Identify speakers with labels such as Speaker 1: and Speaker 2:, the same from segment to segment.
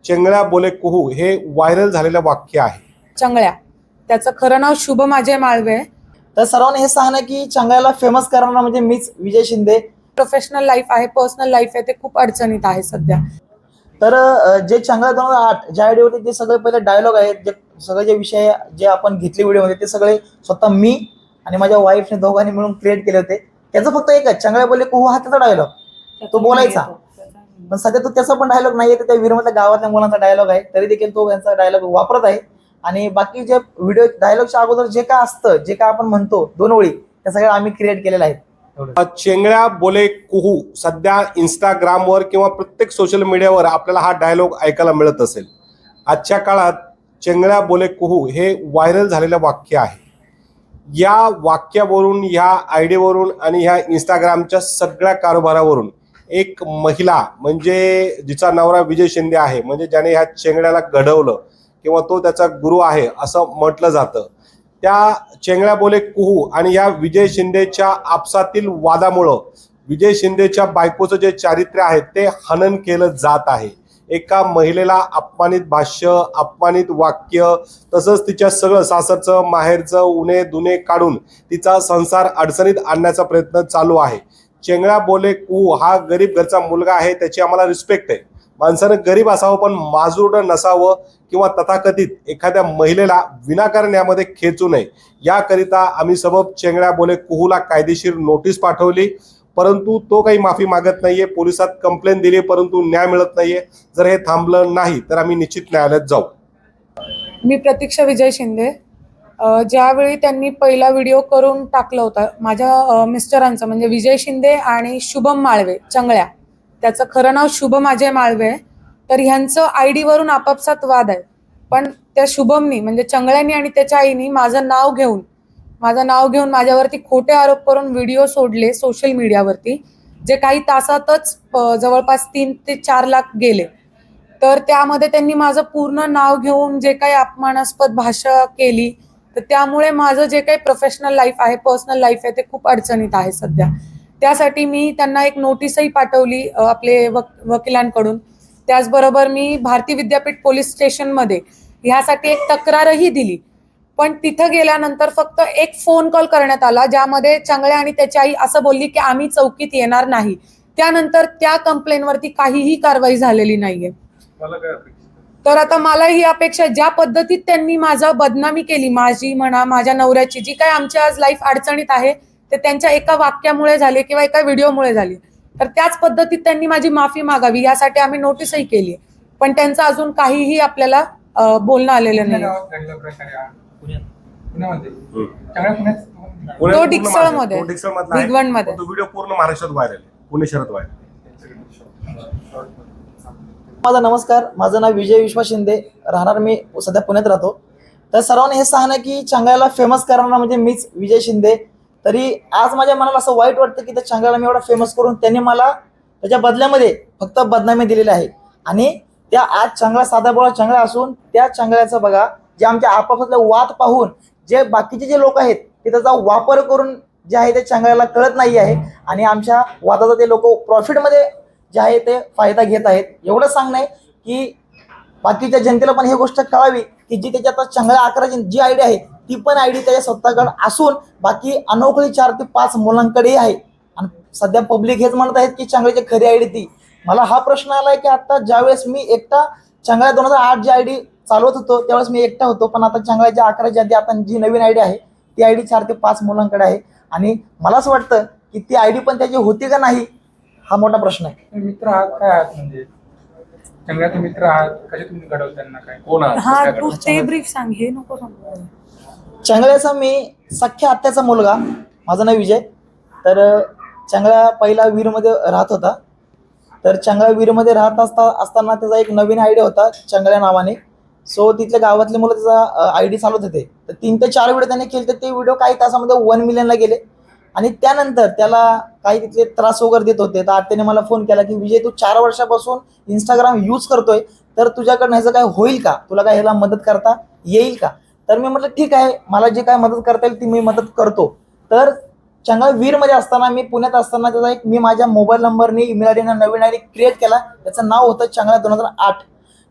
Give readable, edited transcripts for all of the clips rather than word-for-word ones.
Speaker 1: चेंगळ्या बोले कुहू हे व्हायरल झालेलं वाक्य आहे.
Speaker 2: चंगळ्या, त्याचं खरं नाव शुभम अजय माळवे.
Speaker 3: तर सर्वांनी हे सांगणं की चंगळ्याला फेमस करणारा म्हणजे मीच, विजय शिंदे.
Speaker 2: प्रोफेशनल लाईफ आहे, पर्सनल लाईफ आहे, ते खूप अडचणीत आहे सध्या.
Speaker 3: तर जे चंगळ्या 2008 ज्या आयडी होते ते सगळे पहिले डायलॉग आहेत, जे सगळे जे विषय जे आपण घेतले व्हिडिओमध्ये ते सगळे स्वतः मी आणि माझ्या वाईफने दोघांनी मिळून क्रिएट केले होते. त्याचं फक्त एकच चंगळ्या बोले कुहू हा त्याचा डायलॉग तो बोलायचा, पण सध्या तो त्याचा पण डायलॉग नाहीये, त्या वीरमधल्या गावातल्या मुलांचा डायलॉग आहे, तरी देखील तो त्यांचा डायलॉग वापरत आहे. आणि बाकी जे व्हिडिओ डायलॉगच्या अगोदर जे काय असतं, जे काय आपण म्हणतो 2 ओळी, त्या सगळ्या आम्ही क्रिएट केलेल्या आहेत.
Speaker 1: चेंगळ्या बोले कुहू सध्या इंस्टाग्रामवर किंवा प्रत्येक सोशल मीडियावर आपल्याला हा डायलॉग ऐकायला मिळत असेल. आजच्या काळात चेंगळ्या बोले कुहू हे व्हायरल झालेलं वाक्य आहे. या वाक्यावरून, ह्या आयडीवरून आणि ह्या इंस्टाग्रामच्या सगळ्या कारभारावरून एक महिला, म्हणजे जिचा नवरा विजय शिंदे आहे, म्हणजे ज्याने ह्या चेंगळ्याला घडवलं किंवा तो त्याचा गुरु आहे असं म्हटलं जातं, त्या चेंगळ्या बोले कुहू आणि या विजय शिंदेच्या आपसातील वादामुळं विजय शिंदेच्या बायकोचं जे चारित्र्य आहे ते हनन केलं जात आहे. एका महिलेला अपमानित भाष्य, अपमानित वाक्य, तसंच तिच्या सगळं सासरचं माहेरचं उणे दुने काढून तिचा संसार अडचणीत आणण्याचा प्रयत्न चालू आहे. चेंगळ्या बोले कुहू हा गरीब घरचा मुलगा आहे, त्याची आम्हाला रिस्पेक्ट आहे. माणसानं गरीब असावं पण माजूर नसावं किंवा तथाकथित एखाद्या महिलेला विनाकारण यामध्ये खेचू नये, याकरिता आम्ही सबब चेंगळ्या बोले कुहूला कायदेशीर नोटीस पाठवली, परंतु तो काही माफी मागत नाहीये. पोलिसात कंप्लेंट दिली परंतु न्याय मिळत नाहीये. जर हे थांबलं नाही तर आम्ही निश्चित न्यायालयात जाऊ.
Speaker 2: मी प्रतीक्षा विजय शिंदे. ज्यावेळी त्यांनी पहिला व्हिडिओ करून टाकला होता माझ्या मिस्टरांचा, म्हणजे विजय शिंदे आणि शुभम माळवे चंगळ्या, त्याचं खरं नाव शुभम अजय माळवे, तर ह्यांचं आयडीवरून आपापसात वाद आहे. पण त्या शुभमनी म्हणजे चंगळ्यांनी आणि त्याच्या आईनी माझं नाव घेऊन माझ्यावरती खोटे आरोप करून व्हिडिओ सोडले सोशल मीडियावरती, जे काही तासातच जवळपास 3 ते 4 लाख गेले. तर त्यामध्ये त्यांनी माझं पूर्ण नाव घेऊन जे काही अपमानास्पद भाषा केली, तर त्यामुळे माझं जे काही प्रोफेशनल लाईफ आहे, पर्सनल लाईफ आहे, ते खूप अडचणीत आहे सध्या. त्यासाठी मी त्यांना एक नोटीसही पाठवली आपले वकिलांकडून. त्याचबरोबर मी भारती विद्यापीठ पोलीस स्टेशनमध्ये ह्यासाठी एक तक्रारही दिली. पण तिथं गेल्यानंतर फक्त एक फोन कॉल करण्यात आला, ज्यामध्ये चंगळ्या आणि त्याची आई असं बोलली की आम्ही चौकीत येणार नाही. त्यानंतर त्या कंप्लेंटवरती काहीही कारवाई झालेली नाहीये. तर आता मला ही अपेक्षा, ज्या पद्धतीत त्यांनी माझं बदनामी केली, माझी म्हणा माझ्या नवऱ्याची, जी काय आमची आज लाईफ अडचणीत आहे, ते त्यांच्या एका वाक्यामुळे झाले किंवा एका व्हिडिओमुळे झाले, तर त्याच पद्धतीत त्यांनी माझी माफी मागावी यासाठी आम्ही नोटीसही केली. पण त्यांचं अजून काहीही आपल्याला बोलणं आलेलं नाही. तो डिक्सळमध्ये, भिगवणमध्ये.
Speaker 1: तो व्हिडिओ पूर्ण महाराष्ट्रात व्हायरल, पुणे शहरात व्हायरल.
Speaker 3: माझा नमस्कार, माझं नाव विजय विश्वास शिंदे, राहणार मी सध्या पुण्यात राहतो. तर सर्वांनी हे सांगणं की चंगळ्याला फेमस करणारा म्हणजे मीच, विजय शिंदे. तरी आज माझ्या मनाला असं वाईट वाटतं की त्या चंगळ्याला मी एवढा फेमस करून त्यांनी मला त्याच्या बदल्यामध्ये फक्त बदनामी दिलेली आहे. आणि त्या आज चंगळा साधा बोळा चंगळा असून त्या चंगळ्याचं बघा, जे आमच्या आपापसातले वाद पाहून जे बाकीचे जे लोक आहेत ते त्याचा वापर करून जे आहे ते चंगळ्याला कळत नाही आहे, आणि आमच्या वादाचा ते लोक प्रॉफिटमध्ये जे आहे ते फायदा घेत आहेत. एवढं सांगणं आहे की बाकीच्या जनतेला पण ही गोष्ट कळावी की जी त्याच्यात चंगळ्या आकाराची जी आयडी आहे ती पण आयडी त्याच्या स्वतःकडे असून बाकी अनोखळी 4 ते 5 मुलांकडेही आहे. आणि सध्या पब्लिक हेच म्हणत आहेत की चंगळ्याची खरी आयडी ती. मला हा प्रश्न आलाय की आता ज्यावेळेस मी एकटा चंगळ्या 2008 जी आयडी चालवत होतो त्यावेळेस मी एकटा होतो, पण आता चंगळ्याच्या आकाराची आधी आता जी नवीन आयडी आहे ती आयडी 4 ते 5 मुलांकडे आहे. आणि मला असं वाटतं की ती आयडी पण त्याची होती का नाही हा मोठा प्रश्न आहे.
Speaker 4: मित्र आहात काय आहात, म्हणजे चंगळ्याचे मित्र आहात, कसे तुम्ही घडवत त्यांना, काय कोण आहात?
Speaker 2: हा, तू ते ब्रीफ सांग, हे नको सांगू.
Speaker 3: चंगळ्याचा मी सख्या आत्याचा मुलगा, माझं नाव विजय. तर चंगळ्या पहिला वीरमध्ये राहत होता. तर चंगळ्या वीरमध्ये राहत असताना त्याचा एक नवीन आयडिया होता चंगळ्या नावाने. सो तिथल्या गावातले मुलं त्याचा आयडी चालवत होते. तर 3 ते 4 व्हिडिओ त्याने केले, तर ते व्हिडिओ काही तासामध्ये 1 मिलियनला गेले. आणि त्यानंतर त्याला काही तिथले त्रास वगैरे देत होते. तर आत्याने मला फोन केला की विजय, तू 4 वर्षापासून इंस्टाग्राम यूज करतोय, तर तुझ्याकडनं ह्याचं काय होईल का, तुला काय ह्याला मदत करता येईल का? तर मी म्हटलं ठीक आहे, मला जे काय मदत करता येईल ती मी मदत करतो. तर चंगळा वीरमध्ये असताना, मी पुण्यात असताना त्याचा एक मी माझ्या मोबाईल नंबरने ईमेल आयडी नवीन आयडी क्रिएट केला. त्याचं नाव होतं चंगळा 2008.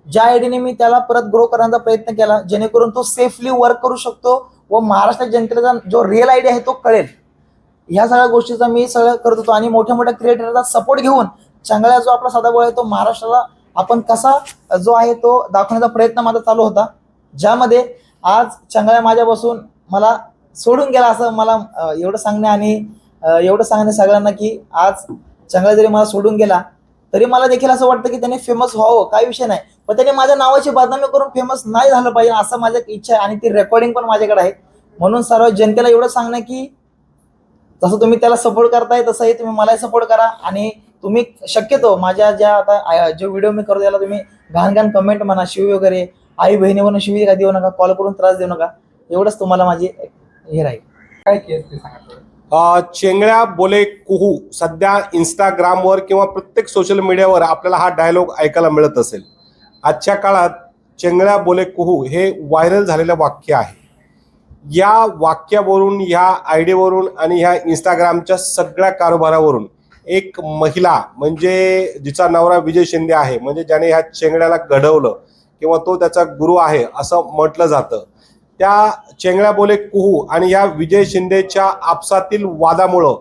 Speaker 3: ज्या आयडीने मी त्याला परत ग्रो करण्याचा प्रयत्न केला, जेणेकरून तो सेफली वर्क करू शकतो व महाराष्ट्र जनतेला जो रिअल आयडी आहे तो कळेल. ह्या सगळ्या गोष्टीचा मी सगळं करत होतो आणि मोठ्या मोठ्या क्रिएटरचा सपोर्ट घेऊन चांगला जो आपला सदाभाऊ आहे तो महाराष्ट्राला आपण कसा जो आहे तो दाखवण्याचा प्रयत्न माझा चालू होता, ज्यामध्ये आज चांगल्या माझ्यापासून मला सोडून गेला असं मला एवढं सांगणे सगळ्यांना की आज चांगला जरी मला सोडून गेला तरी मला देखील असं वाटतं की त्याने फेमस व्हावं, काही विषय नाही, पण त्याने माझ्या नावाची बदनामी करून फेमस नाही झालं पाहिजे असं माझी इच्छा आहे आणि ती रेकॉर्डिंग पण माझ्याकडे आहे. म्हणून सर्व जनतेला एवढं सांगणं की जसं तुम्ही त्याला सपोर्ट करताय तसंही तुम्ही मलाही सपोर्ट करा आणि तुम्ही शक्यतो माझ्या ज्या आता जो व्हिडिओ मी करतो त्याला तुम्ही घाण कमेंट म्हणा, शिवी वगैरे आई बहिणीवरून शिवी का देऊ नका, कॉल करून त्रास देऊ नका, एवढंच तुम्हाला माझी हे राहील.
Speaker 4: काय केस ते सांगा थोडं.
Speaker 1: चेंगळ्या बोले कुहू सध्या इंस्टाग्रामवर किंवा प्रत्येक सोशल मीडियावर आपल्याला हा डायलॉग ऐकायला मिळत असेल. आजच्या काळात चेंगळ्या बोले कुहू हे व्हायरल झालेलं वाक्य आहे. या वाक्यावरून, ह्या आयडीवरून आणि ह्या इंस्टाग्रामच्या सगळ्या कारभारावरून एक महिला म्हणजे जिचा नवरा विजय शिंदे आहे, म्हणजे ज्याने ह्या चेंगड्याला घडवलं किंवा तो त्याचा गुरु आहे असं म्हटलं जातं, त्या चेंगळ्या बोले कुहू आणि या विजय शिंदेच्या आपसातील वादामुळं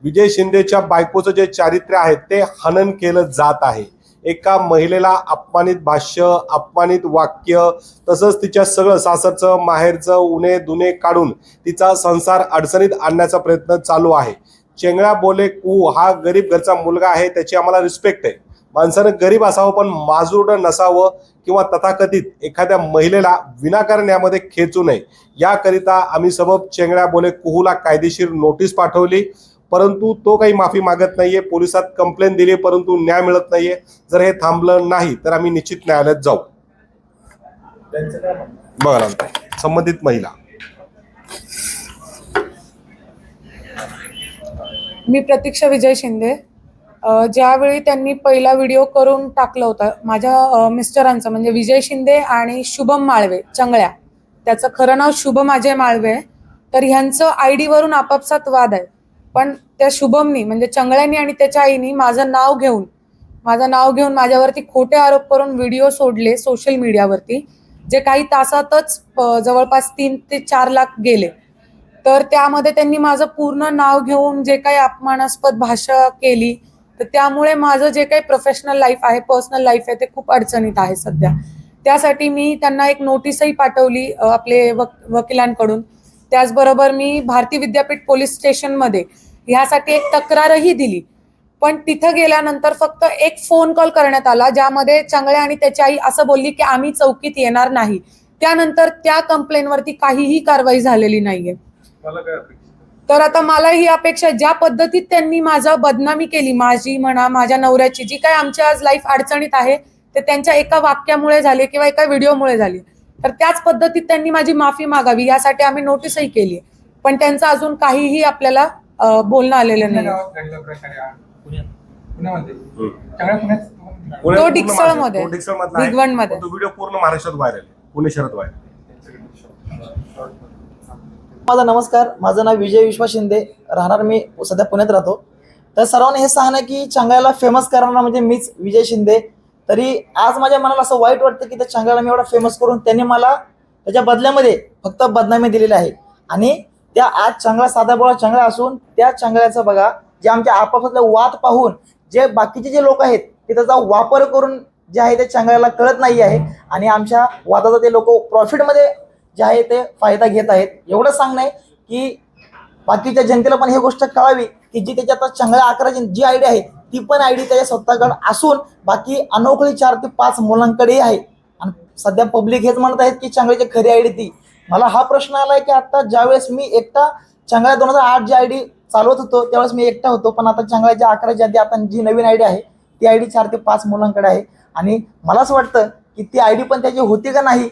Speaker 1: विजय शिंदेच्या बायकोचं जे चारित्र्य आहे ते हनन केलं जात आहे. एका महिलेला अपमानित भाष्य, अपमानित वाक्य, तसंच तिच्या सगळं सासरचं माहेरचं उणे दुने काढून तिचा संसार अडचणीत आणण्याचा प्रयत्न चालू आहे. चेंगळ्या बोले कुहू हा गरीब घरचा मुलगा आहे, त्याची आम्हाला रिस्पेक्ट आहे. माणसानं गरीब असावं पण माजूर नसावं किंवा तथाकथित एखाद्या महिलेला विनाकारण यामध्ये खेचू नये, याकरिता आम्ही सबब चेंगळ्या बोले कुहूला कायदेशीर नोटीस पाठवली, परंतु तो काही माफी मागत नाहीये. पोलिसात कंप्लेंट दिली परंतु न्याय मिळत नाहीये. जर हे थांबलं नाही तर आम्ही निश्चित न्यायालयात जाऊ. बघा संबंधित महिला.
Speaker 2: मी प्रतीक्षा विजय शिंदे. ज्यावेळी त्यांनी पहिला व्हिडिओ करून टाकला होता माझ्या मिस्टरांचा, म्हणजे विजय शिंदे आणि शुभम माळवे चंगळ्या, त्याचं खरं नाव शुभम अजय माळवे, तर ह्यांचं आयडीवरून आपापसात वाद आहे. पण त्या शुभमनी म्हणजे चंगळ्यांनी आणि त्याच्या आईनी माझं नाव घेऊन माझ्यावरती खोटे आरोप करून व्हिडिओ सोडले सोशल मीडियावरती, जे काही तासातच जवळपास 3 ते 4 लाख गेले. तर त्यामध्ये त्यांनी माझं पूर्ण नाव घेऊन जे काही अपमानास्पद भाषा केली, तर त्यामुळे माझं जे काही प्रोफेशनल लाईफ आहे, पर्सनल लाईफ आहे, ते खूप अडचणीत आहे सध्या. त्यासाठी मी त्यांना एक नोटीसही पाठवली आपले वकिलांकडून. त्याचबरोबर मी भारती विद्यापीठ पोलीस स्टेशनमध्ये ह्यासाठी एक तक्रारही दिली. पण तिथं गेल्यानंतर फक्त एक फोन कॉल करण्यात आला, ज्यामध्ये चंगळ्या आणि त्याची आई असं बोलली की आम्ही चौकीत येणार नाही. त्यानंतर त्या कंप्लेंटवरती काहीही कारवाई झालेली नाहीये. तर आता मला ही अपेक्षा, ज्या पद्धतीत त्यांनी माझा बदनामी केली, माझी म्हणा माझ्या नवऱ्याची, जी काय आमची आज लाईफ अडचणीत आहे ते त्यांच्या एका वाक्यामुळे झाले किंवा एका व्हिडिओमुळे झाले, तर त्याच पद्धतीत त्यांनी माझी माफी मागावी यासाठी आम्ही नोटीसही केली. पण त्यांचं अजून काहीही आपल्याला बोलणं आलेलं नाही. तो डिक्सळमध्ये, भिगवणमध्ये.
Speaker 1: तो व्हिडिओ पूर्ण महाराष्ट्रात व्हायरल, पुणे शहरात व्हायरल.
Speaker 3: माझा नमस्कार, माझं नाव विजय विश्वास शिंदे, राहणार मी सध्या पुण्यात राहतो. तर सर्वांनी हे सांगणं की चांगल्याला फेमस करणारा म्हणजे मीच विजय शिंदे. तरी आज माझ्या मनाला असं वाईट वाटतं की त्या चांगल्याला मी एवढा फेमस करून त्यांनी मला त्याच्या बदल्यामध्ये फक्त बदनामी दिलेली आहे. आणि त्या आज चांगला साधा चांगला असून त्या चांगल्याचं बघा, जे आमच्या आपापसातले वाद पाहून जे बाकीचे जे लोक आहेत ते त्याचा वापर करून जे आहे ते चांगल्याला कळत नाही आहे आणि आमच्या वादाचा ते लोक प्रॉफिटमध्ये जे आहे ते फायदा घेत आहेत. एवढं सांगणं आहे की बाकीच्या जनतेला पण ही गोष्ट कळावी की जी त्याच्या आता चांगल्या आकाराची जी आयडी आहे ती पण आयडी त्याच्या स्वतःकडे असून बाकी अनोखळी 4 ते 5 मुलांकडेही आहे. आणि सध्या पब्लिक हेच म्हणत आहेत की चांगल्याची खरी आयडी ती. मला हा प्रश्न आलाय की आता ज्यावेळेस मी एकटा चांगल्या 2008 जी आयडी चालवत होतो त्यावेळेस मी एकटा होतो, पण आता चांगल्याच्या 11च्या आधी आता जी नवीन आयडी आहे ती आयडी 4 ते 5 मुलांकडे आहे. आणि मला असं वाटतं की ती आयडी पण त्याची होती का नाही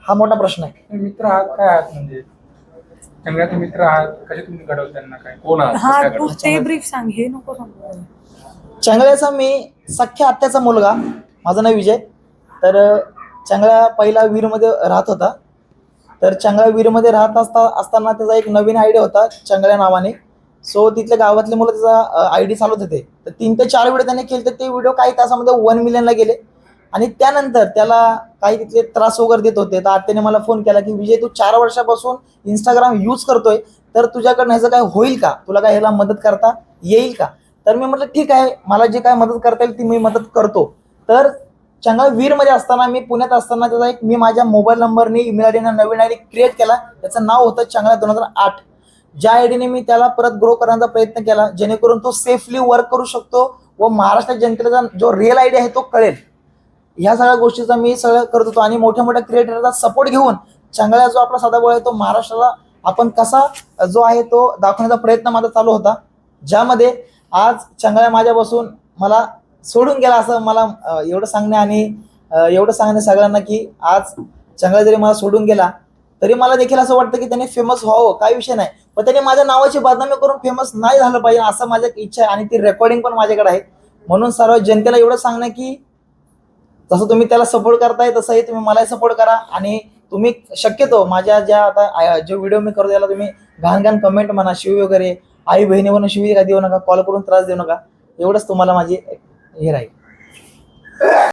Speaker 3: हा मोठा प्रश्न आहे.
Speaker 4: मित्र आहात काय आहात, म्हणजे चांगल्याचे मित्र आहात, कसे तुम्ही घडवत त्यांना, काय कोण आहात,
Speaker 2: हा,
Speaker 4: कसं काय
Speaker 2: तू
Speaker 4: घडवता?
Speaker 2: ते ब्रीफ सांग, हे नको सांगू.
Speaker 3: चांगल्याचा मी सख्या आत्याचा मुलगा, माझं नाव विजय. तर चांगल्या पहिला वीरमध्ये राहत होता. तर चांगल्या वीरमध्ये राहत असताना त्याचा एक नवीन आयडी होता चांगल्या नावाने. सो तिथल्या गावातले मुलं त्याचा आयडी चालवत होते. तर 3 ते 4 व्हिडिओ त्याने केले, तर ते व्हिडिओ काही तासामध्ये 1 मिलियनला गेले. आणि त्यानंतर त्याला काही तिथले त्रास वगैरे देत होते. तर आत्याने मला फोन केला की विजय, तू 4 वर्षापासून इंस्टाग्राम यूज करतोय, तर तुझ्याकडनं ह्याचं काय होईल का, तुला काय ह्याला मदत करता येईल का? तर मी म्हटलं ठीक आहे, मला जे काय मदत करता येईल ती मी मदत करतो. तर चंगळ वीरमध्ये असताना, मी पुण्यात असताना त्याचा मी माझ्या मोबाईल नंबरने, ईमेल आयडीनं नवीन आयडी क्रिएट केला. त्याचं नाव होतं चंगळा 2008. ज्या आयडीने मी त्याला परत ग्रो करण्याचा प्रयत्न केला, जेणेकरून तो सेफली वर्क करू शकतो व महाराष्ट्र जनतेचा जो रिअल आयडी आहे तो कळेल. ह्या सगळ्या गोष्टीचा मी सगळं करत होतो आणि मोठ्या मोठ्या क्रिएटरचा सपोर्ट घेऊन चंगळ्या जो आपला सदाभाऊ आहे तो महाराष्ट्राला आपण कसा जो आहे तो दाखवण्याचा प्रयत्न माझा चालू होता. ज्यामध्ये आज चंगळ्या माझ्यापासून मला सोडून गेला असं मला एवढं सांगणे आणि एवढं सांगणे सगळ्यांना की आज चंगळ्या जरी मला सोडून गेला तरी मला देखील असं वाटतं की त्याने फेमस व्हावं, काही विषय नाही, पण त्याने माझ्या नावाची बदनामी करून फेमस नाही झालं पाहिजे असं माझी इच्छा आहे. आणि ती रेकॉर्डिंग पण माझ्याकडे आहे. म्हणून सर्व जनतेला एवढं सांगणं की जसं तुम्ही त्याला सपोर्ट करताय तसंही तुम्ही मलाही सपोर्ट करा. आणि तुम्ही शक्यतो माझ्या ज्या आता जो व्हिडिओ मी करतो त्याला तुम्ही घाण कमेंट म्हणा, शिवी वगैरे, आई बहिणीवरून शिवी देऊ नका, कॉल करून त्रास देऊ नका. एवढंच तुम्हाला माझी हे राहील.